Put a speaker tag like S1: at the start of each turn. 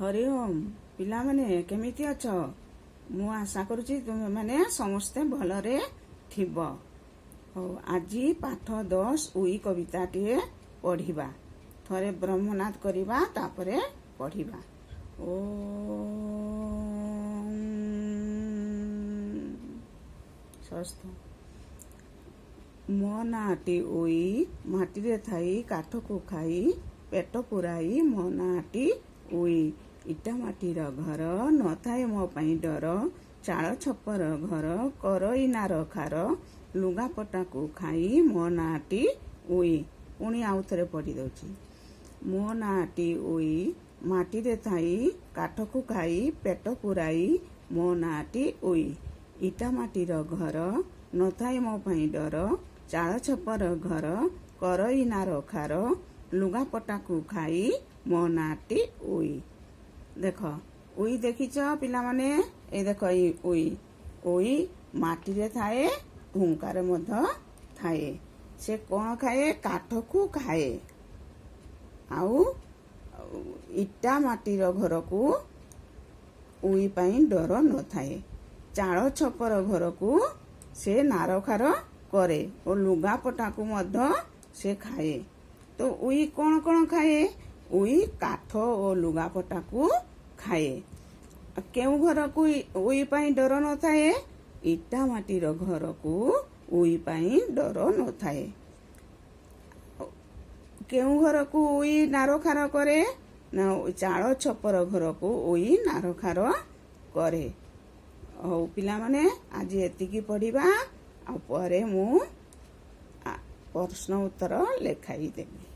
S1: हरि ओम पिला माने केमिति अछ मु आशा करूची तुमे माने समस्ते भलरे थिब हो आज पाठ 10 उई कविता टे पढ़िबा थरे ब्रह्मनाथ करिबा तापरे पढ़िबा ओ स्वस्थ मो नाटी उई माटी रे थाई काठ को खाई पेट पुराई मो नाटी उई इटा माटीर घर न थाए मो पाई डर चाल छपर घर करई नार खार लुगापटा को खाई मो नाटी उई पुणी आउ थे पढ़ी दउची मो नाटी उई माटी रे थाई काठ को खाई पेट पुराई मो नाटी उई इटा माटीर घर न थाए मो पाई डर चाल छपर घर करई नार खार लुगापटा को खाई मो नाटी उई देख उई देखिच पिला माने ए देख उई उई माटी रे थाए हुंकार मध्य थाए से कौन खाए काठ को खाए आउ इटा माटीर घर को उई पाई डर न थाए चाल छपर घर को से नार खार करे और लुगापटा को मध्य से खाए तो उई कौन कौन खाए उई काठ और लुगापटा को खाए केउ घर को उई पाई डर न थाए इटा माटीर घर को उई पाई डर न थाए केउ घर को उई नार खार करे ना चाल छपर घर को उई नार खार करे हो पिला माने आज एतिकी पढ़िबा आ परे मु प्रश्न उत्तर लेखाई देबी।